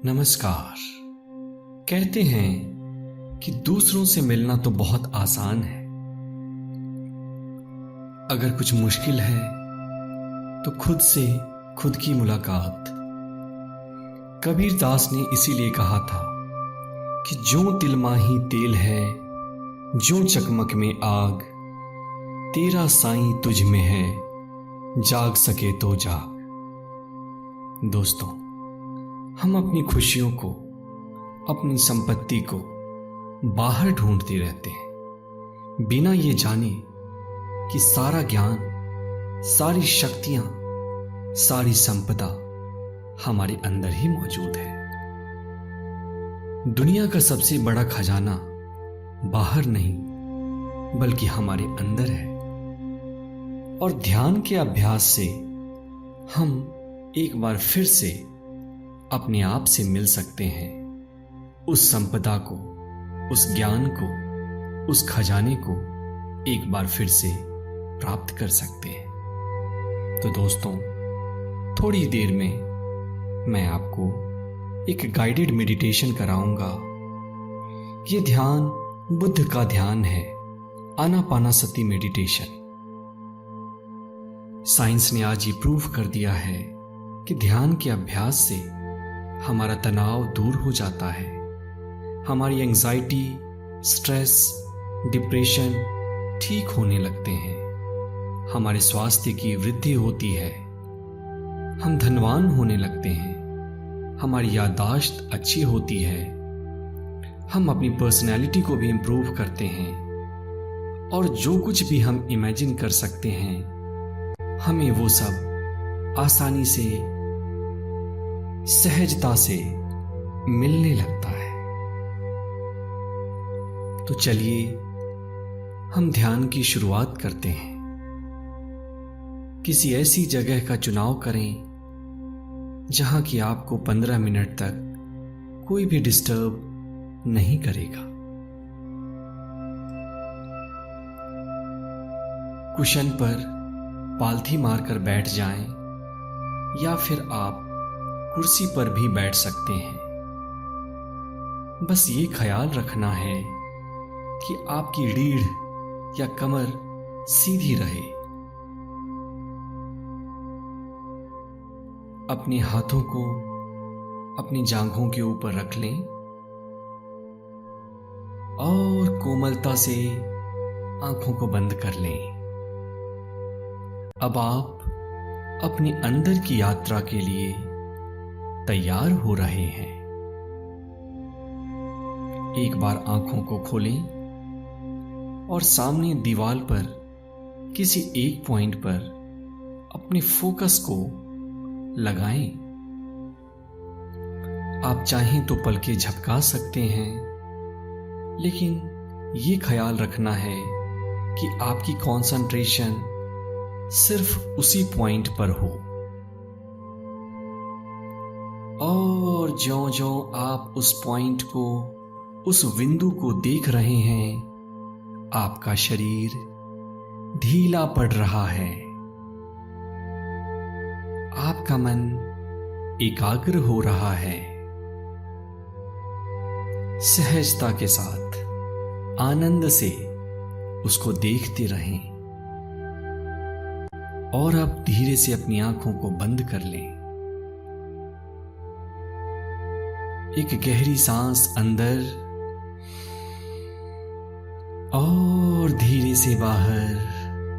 नमस्कार। कहते हैं कि दूसरों से मिलना तो बहुत आसान है। अगर कुछ मुश्किल है तो खुद से खुद की मुलाकात। कबीर दास ने इसीलिए कहा था कि जो तिल माही तेल है, जो चकमक में आग, तेरा साईं तुझ में है, जाग सके तो जाग। दोस्तों, हम अपनी खुशियों को, अपनी संपत्ति को बाहर ढूंढते रहते हैं, बिना ये जाने कि सारा ज्ञान, सारी शक्तियां, सारी संपदा हमारे अंदर ही मौजूद है। दुनिया का सबसे बड़ा खजाना बाहर नहीं बल्कि हमारे अंदर है। और ध्यान के अभ्यास से हम एक बार फिर से अपने आप से मिल सकते हैं, उस संपदा को, उस ज्ञान को, उस खजाने को एक बार फिर से प्राप्त कर सकते हैं। तो दोस्तों, थोड़ी देर में मैं आपको एक गाइडेड मेडिटेशन कराऊंगा। ये ध्यान बुद्ध का ध्यान है, आनापानासति मेडिटेशन। साइंस ने आज ये प्रूव कर दिया है कि ध्यान के अभ्यास से हमारा तनाव दूर हो जाता है, हमारी एंजाइटी, स्ट्रेस, डिप्रेशन ठीक होने लगते हैं, हमारे स्वास्थ्य की वृद्धि होती है, हम धनवान होने लगते हैं, हमारी याददाश्त अच्छी होती है, हम अपनी पर्सनैलिटी को भी इंप्रूव करते हैं, और जो कुछ भी हम इमेजिन कर सकते हैं हमें वो सब आसानी से, सहजता से मिलने लगता है। तो चलिए हम ध्यान की शुरुआत करते हैं। किसी ऐसी जगह का चुनाव करें जहां कि आपको 15 मिनट तक कोई भी डिस्टर्ब नहीं करेगा। कुशन पर पालथी मारकर बैठ जाएं या फिर आप कुर्सी पर भी बैठ सकते हैं। बस ये ख्याल रखना है कि आपकी रीढ़ या कमर सीधी रहे। अपने हाथों को अपनी जांघों के ऊपर रख लें और कोमलता से आंखों को बंद कर लें। अब आप अपने अंदर की यात्रा के लिए तैयार हो रहे हैं। एक बार आंखों को खोलें और सामने दीवार पर किसी एक पॉइंट पर अपने फोकस को लगाएं। आप चाहें तो पलकें झपका सकते हैं, लेकिन ये ख्याल रखना है कि आपकी कंसंट्रेशन सिर्फ उसी पॉइंट पर हो। और ज्यों-ज्यों आप उस पॉइंट को, उस बिंदु को देख रहे हैं, आपका शरीर ढीला पड़ रहा है, आपका मन एकाग्र हो रहा है। सहजता के साथ, आनंद से उसको देखते रहें और अब धीरे से अपनी आंखों को बंद कर लें। एक गहरी सांस अंदर और धीरे से बाहर,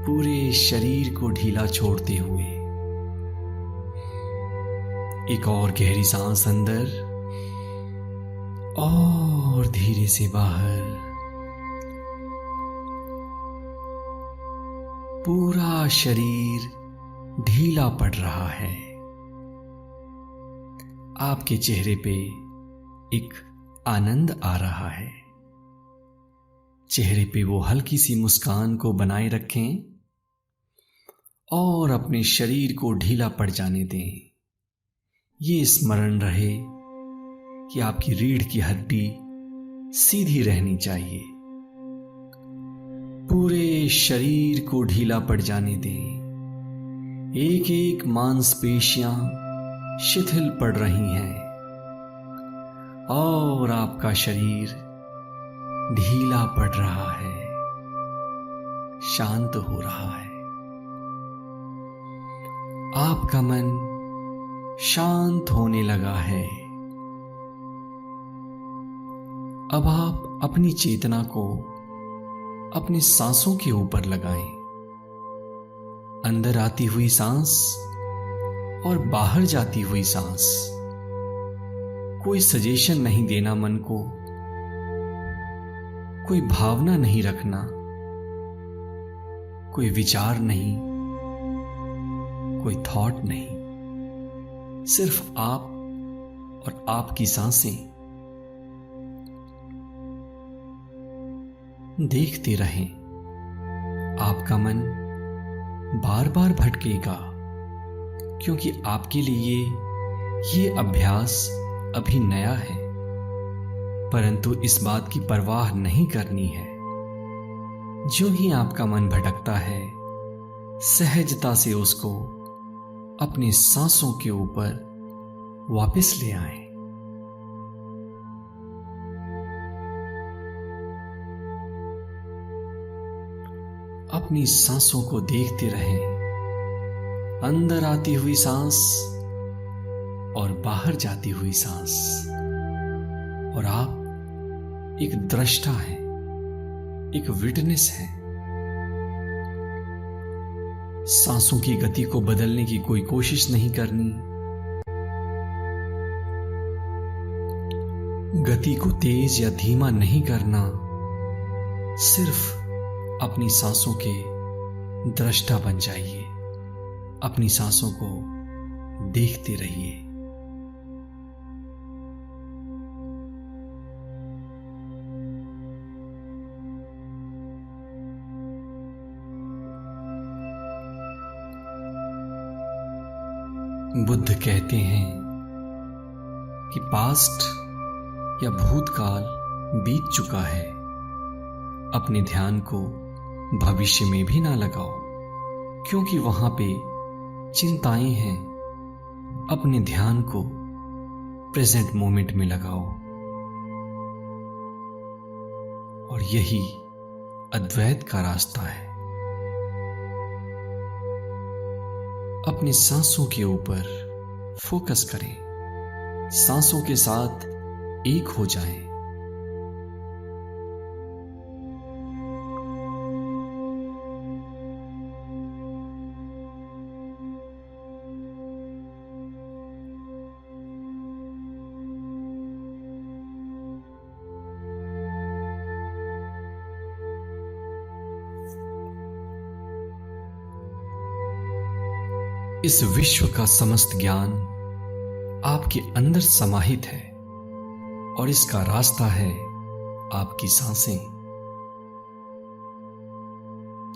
पूरे शरीर को ढीला छोड़ते हुए। एक और गहरी सांस अंदर और धीरे से बाहर। पूरा शरीर ढीला पड़ रहा है। आपके चेहरे पे एक आनंद आ रहा है। चेहरे पे वो हल्की सी मुस्कान को बनाए रखें और अपने शरीर को ढीला पड़ जाने दें। ये स्मरण रहे कि आपकी रीढ़ की हड्डी सीधी रहनी चाहिए। पूरे शरीर को ढीला पड़ जाने दें। एक एक मांसपेशियां शिथिल पड़ रही हैं। और आपका शरीर ढीला पड़ रहा है, शांत हो रहा है। आपका मन शांत होने लगा है। अब आप अपनी चेतना को अपनी सांसों के ऊपर लगाएं। अंदर आती हुई सांस और बाहर जाती हुई सांस। कोई सजेशन नहीं देना मन को, कोई भावना नहीं रखना, कोई विचार नहीं, कोई थॉट नहीं, सिर्फ आप और आपकी सांसें। देखते रहें। आपका मन बार बार भटकेगा, क्योंकि आपके लिए ये अभ्यास अभी नया है, परंतु इस बात की परवाह नहीं करनी है। जो ही आपका मन भटकता है, सहजता से उसको अपने सांसों के ऊपर वापस ले आएं। अपनी सांसों को देखते रहें। अंदर आती हुई सांस और बाहर जाती हुई सांस। और आप एक दृष्टा हैं, एक विटनेस हैं। सांसों की गति को बदलने की कोई कोशिश नहीं करनी। गति को तेज या धीमा नहीं करना। सिर्फ अपनी सांसों के दृष्टा बन जाइए। अपनी सांसों को देखते रहिए। बुद्ध कहते हैं कि पास्ट या भूतकाल बीत चुका है। अपने ध्यान को भविष्य में भी ना लगाओ, क्योंकि वहां पे चिंताएं हैं। अपने ध्यान को प्रेजेंट मोमेंट में लगाओ। और यही अद्वैत का रास्ता है। अपने सांसों के ऊपर फोकस करें। सांसों के साथ एक हो जाएं। इस विश्व का समस्त ज्ञान आपके अंदर समाहित है और इसका रास्ता है आपकी सांसें।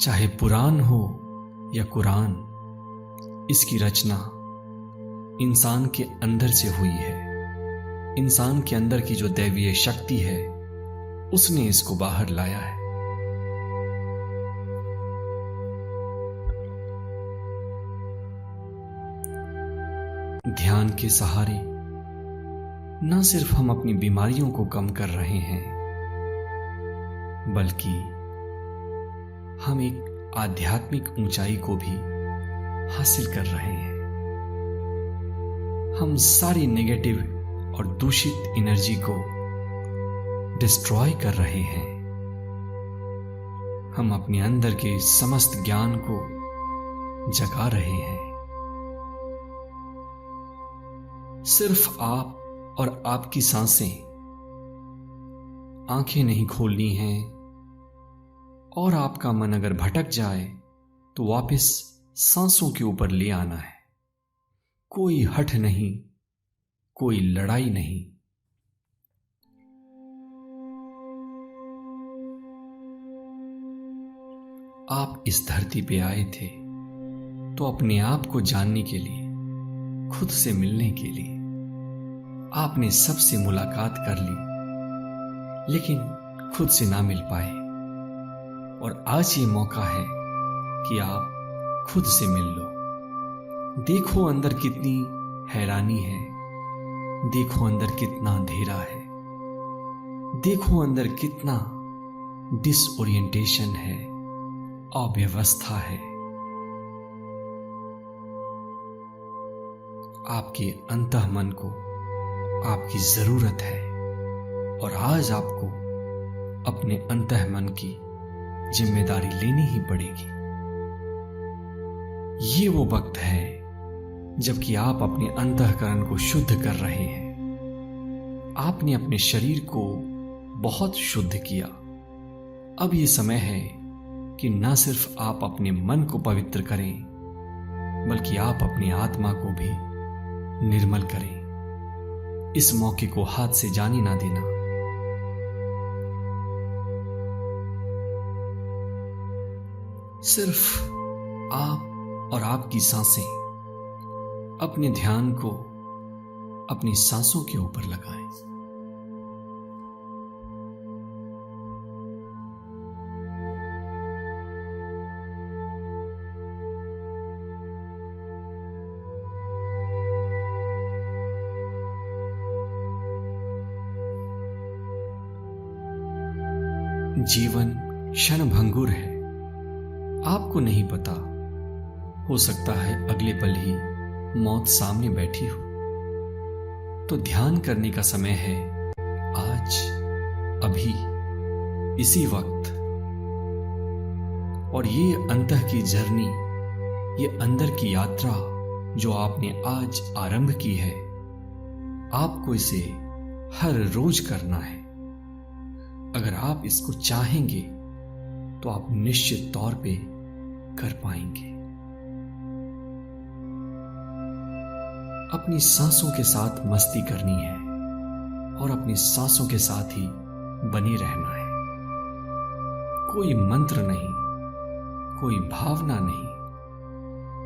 चाहे पुराण हो या कुरान, इसकी रचना इंसान के अंदर से हुई है। इंसान के अंदर की जो दैवीय शक्ति है, उसने इसको बाहर लाया है। ध्यान के सहारे न सिर्फ हम अपनी बीमारियों को कम कर रहे हैं, बल्कि हम एक आध्यात्मिक ऊंचाई को भी हासिल कर रहे हैं। हम सारी नेगेटिव और दूषित एनर्जी को डिस्ट्रॉय कर रहे हैं। हम अपने अंदर के समस्त ज्ञान को जगा रहे हैं। सिर्फ आप और आपकी सांसें। आंखें नहीं खोलनी हैं। और आपका मन अगर भटक जाए तो वापस सांसों के ऊपर ले आना है। कोई हठ नहीं, कोई लड़ाई नहीं। आप इस धरती पे आए थे तो अपने आप को जानने के लिए, खुद से मिलने के लिए। आपने सबसे मुलाकात कर ली, लेकिन खुद से ना मिल पाए। और आज ये मौका है कि आप खुद से मिल लो। देखो अंदर कितनी हैरानी है, देखो अंदर कितना अंधेरा है। देखो अंदर कितना डिसओरिएंटेशन है, अव्यवस्था है। आपके अंतःमन को आपकी जरूरत है और आज आपको अपने अंतःमन की जिम्मेदारी लेनी ही पड़ेगी। ये वो वक्त है जबकि आप अपने अंतःकरण को शुद्ध कर रहे हैं। आपने अपने शरीर को बहुत शुद्ध किया। अब ये समय है कि न सिर्फ आप अपने मन को पवित्र करें, बल्कि आप अपनी आत्मा को भी निर्मल करें। इस मौके को हाथ से जाने ना देना। सिर्फ आप और आपकी सांसें, अपने ध्यान को अपनी सांसों के ऊपर लगाएं। जीवन क्षणभंगुर है, आपको नहीं पता, हो सकता है अगले पल ही मौत सामने बैठी हो। तो ध्यान करने का समय है आज, अभी, इसी वक्त। और ये अंतः की जर्नी, ये अंदर की यात्रा जो आपने आज आरंभ की है, आपको इसे हर रोज करना है। अगर आप इसको चाहेंगे तो आप निश्चित तौर पे कर पाएंगे। अपनी सांसों के साथ मस्ती करनी है और अपनी सांसों के साथ ही बने रहना है। कोई मंत्र नहीं, कोई भावना नहीं,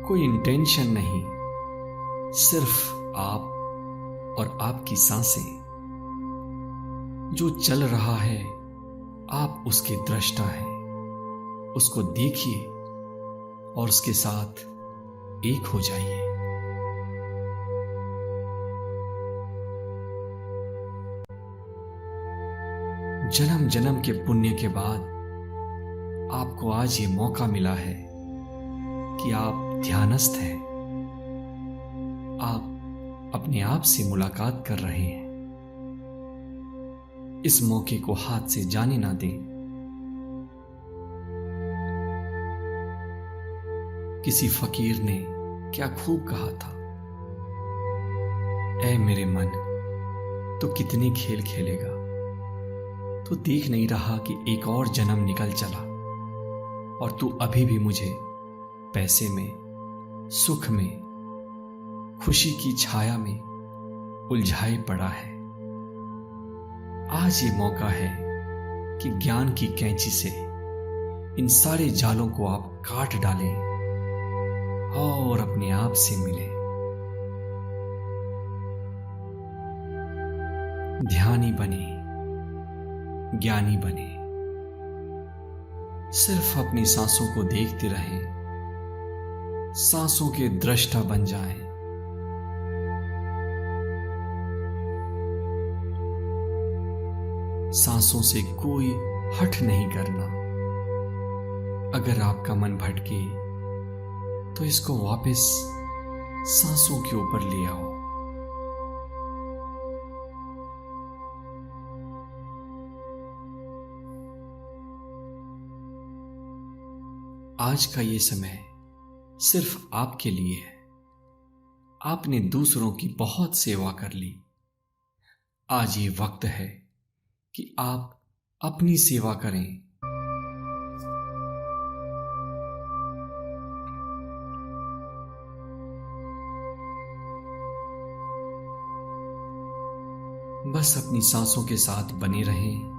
कोई इंटेंशन नहीं, सिर्फ आप और आपकी सांसें। जो चल रहा है आप उसके दृष्टा हैं। उसको देखिए और उसके साथ एक हो जाइए। जन्म जन्म के पुण्य के बाद आपको आज ये मौका मिला है कि आप ध्यानस्थ हैं। आप अपने आप से मुलाकात कर रहे हैं। इस मौके को हाथ से जाने ना दें। किसी फकीर ने क्या खूब कहा था, ऐ मेरे मन, तो कितने खेल खेलेगा, तो देख नहीं रहा कि एक और जन्म निकल चला और तू अभी भी मुझे पैसे में, सुख में, खुशी की छाया में उलझाए पड़ा है। आज ये मौका है कि ज्ञान की कैंची से इन सारे जालों को आप काट डालें और अपने आप से मिलें। ध्यानी बने, ज्ञानी बने। सिर्फ अपनी सांसों को देखते रहें, सांसों के दृष्टा बन जाएं। सांसों से कोई हट नहीं करना। अगर आपका मन भटके तो इसको वापस सांसों के ऊपर ले आओ। आज का ये समय सिर्फ आपके लिए है। आपने दूसरों की बहुत सेवा कर ली। आज ये वक्त है कि आप अपनी सेवा करें। बस अपनी सांसों के साथ बने रहें।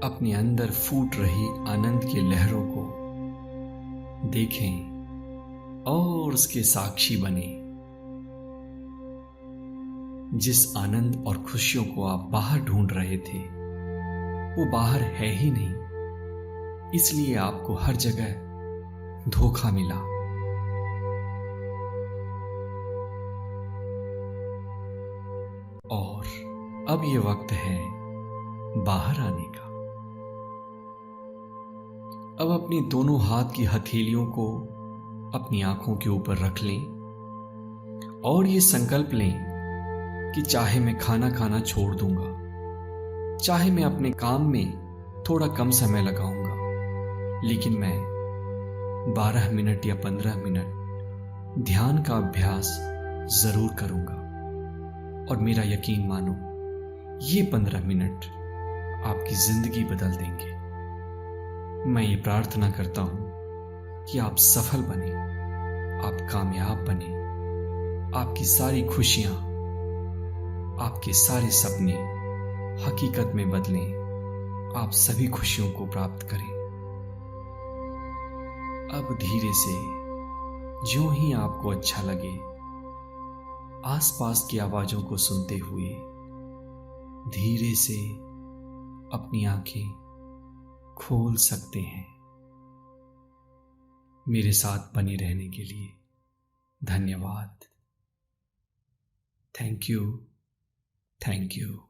अपने अंदर फूट रही आनंद की लहरों को देखें और उसके साक्षी बने। जिस आनंद और खुशियों को आप बाहर ढूंढ रहे थे वो बाहर है ही नहीं, इसलिए आपको हर जगह धोखा मिला। और अब ये वक्त है बाहर आने का। अब अपनी दोनों हाथ की हथेलियों को अपनी आंखों के ऊपर रख लें और ये संकल्प लें कि चाहे मैं खाना खाना छोड़ दूंगा, चाहे मैं अपने काम में थोड़ा कम समय लगाऊंगा, लेकिन मैं 12 मिनट या 15 मिनट ध्यान का अभ्यास जरूर करूंगा। और मेरा यकीन मानो, ये 15 मिनट आपकी जिंदगी बदल देंगे। मैं ये प्रार्थना करता हूं कि आप सफल बने, आप कामयाब बने, आपकी सारी खुशियां, आपके सारे सपने हकीकत में बदलें, आप सभी खुशियों को प्राप्त करें। अब धीरे से, जो ही आपको अच्छा लगे, आसपास की आवाजों को सुनते हुए धीरे से अपनी आंखें खोल सकते हैं। मेरे साथ बने रहने के लिए धन्यवाद। Thank you.